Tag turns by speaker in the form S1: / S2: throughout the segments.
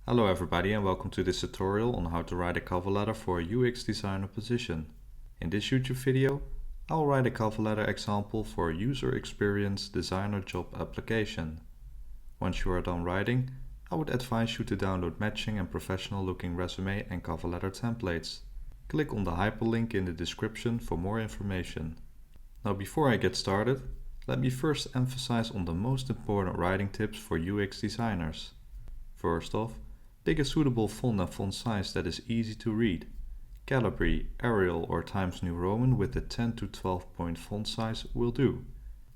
S1: Hello everybody and welcome to this tutorial on how to write a cover letter for a UX designer position. In this YouTube video, I will write a cover letter example for a user experience designer job application. Once you are done writing, I would advise you to download matching and professional looking resume and cover letter templates. Click on the hyperlink in the description for more information. Now before I get started, let me first emphasize on the most important writing tips for UX designers. First off, pick a suitable font and font size that is easy to read. Calibri, Arial or Times New Roman with the 10 to 12 point font size will do.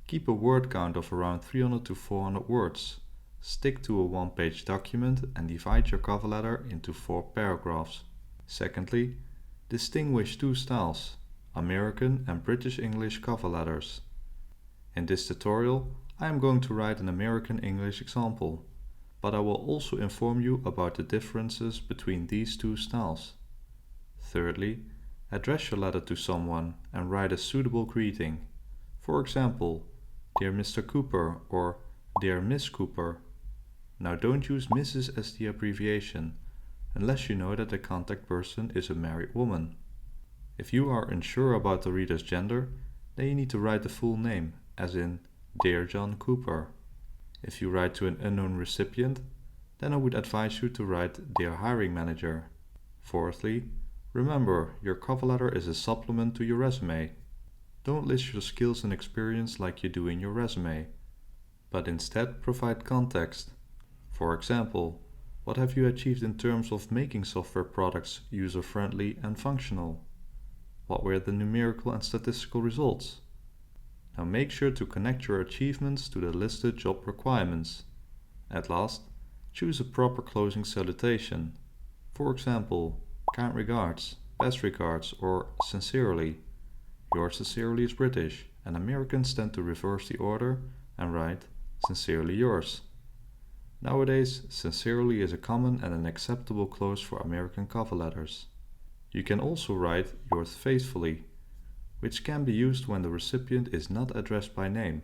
S1: Keep a word count of around 300 to 400 words. Stick to a one-page document and divide your cover letter into 4 paragraphs. Secondly, distinguish 2 styles, American and British English cover letters. In this tutorial, I am going to write an American English example, but I will also inform you about the differences between these 2 styles. Thirdly, address your letter to someone and write a suitable greeting. For example, Dear Mr. Cooper or Dear Miss Cooper. Now don't use Mrs. as the abbreviation, unless you know that the contact person is a married woman. If you are unsure about the reader's gender, then you need to write the full name, as in Dear John Cooper. If you write to an unknown recipient, then I would advise you to write Dear Hiring Manager. Fourthly, remember your cover letter is a supplement to your resume. Don't list your skills and experience like you do in your resume, but instead provide context. For example, what have you achieved in terms of making software products user-friendly and functional? What were the numerical and statistical results? Now make sure to connect your achievements to the listed job requirements. At last, choose a proper closing salutation. For example, kind regards, best regards, or sincerely. Yours sincerely is British, and Americans tend to reverse the order and write sincerely yours. Nowadays, sincerely is a common and an acceptable close for American cover letters. You can also write yours faithfully, which can be used when the recipient is not addressed by name,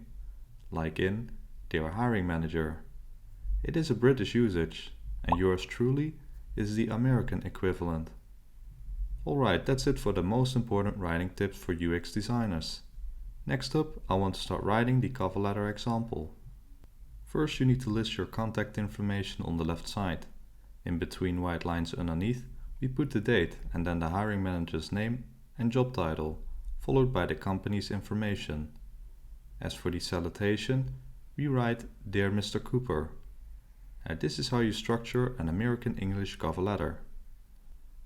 S1: like in Dear Hiring Manager. It is a British usage, and yours truly is the American equivalent. Alright, that's it for the most important writing tips for UX designers. Next up, I want to start writing the cover letter example. First, you need to list your contact information on the left side. In between white lines underneath, we put the date and then the hiring manager's name and job title, followed by the company's information. As for the salutation, we write Dear Mr. Cooper. This is how you structure an American English cover letter.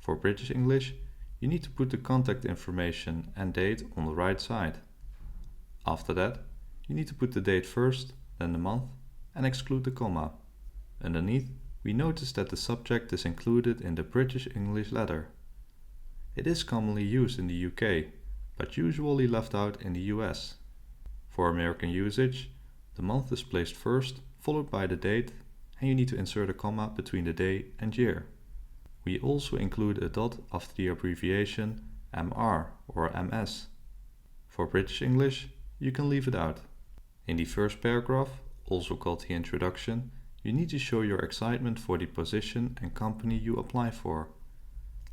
S1: For British English, you need to put the contact information and date on the right side. After that, you need to put the date first, then the month, and exclude the comma. Underneath, we notice that the subject is included in the British English letter. It is commonly used in the UK, but usually left out in the US. For American usage, the month is placed first, followed by the date, and you need to insert a comma between the day and year. We also include a dot after the abbreviation MR or MS. For British English, you can leave it out. In the first paragraph, also called the introduction, you need to show your excitement for the position and company you apply for.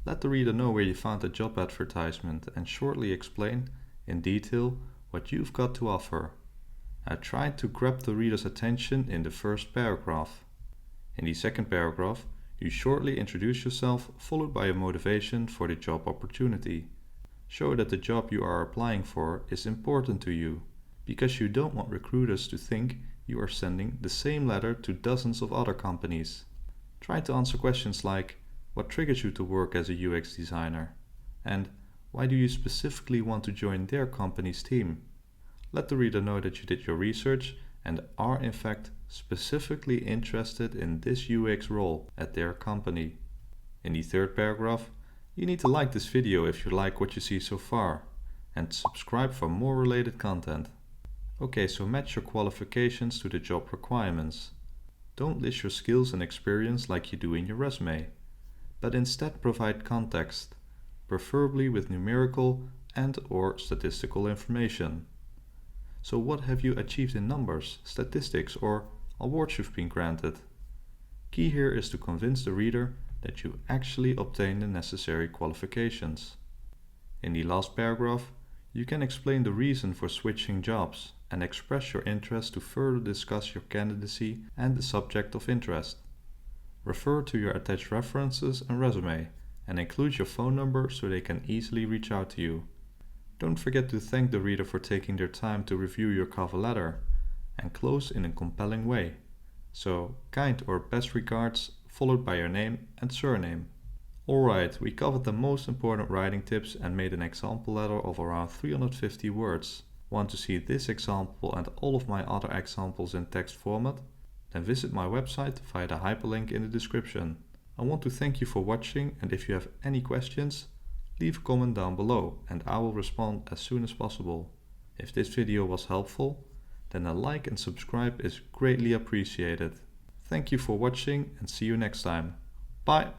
S1: Let the reader know where you found the job advertisement and shortly explain in detail what you've got to offer. I tried to grab the reader's attention in the first paragraph. In the second paragraph, you shortly introduce yourself, followed by a motivation for the job opportunity. Show that the job you are applying for is important to you, because you don't want recruiters to think you are sending the same letter to dozens of other companies. Try to answer questions like, what triggers you to work as a UX designer? And why do you specifically want to join their company's team? Let the reader know that you did your research and are in fact specifically interested in this UX role at their company. In the third paragraph, you need to like this video if you like what you see so far, and subscribe for more related content. Okay, so match your qualifications to the job requirements. Don't list your skills and experience like you do in your resume, but instead provide context, preferably with numerical and/or statistical information. So what have you achieved in numbers, statistics, or awards you've been granted? Key here is to convince the reader that you actually obtain the necessary qualifications. In the last paragraph, you can explain the reason for switching jobs and express your interest to further discuss your candidacy and the subject of interest. Refer to your attached references and resume and include your phone number so they can easily reach out to you. Don't forget to thank the reader for taking their time to review your cover letter and close in a compelling way. So, kind or best regards, followed by your name and surname. Alright, we covered the most important writing tips and made an example letter of around 350 words. Want to see this example and all of my other examples in text format? Then visit my website via the hyperlink in the description. I want to thank you for watching, and if you have any questions, leave a comment down below and I will respond as soon as possible. If this video was helpful, then a like and subscribe is greatly appreciated. Thank you for watching and see you next time. Bye!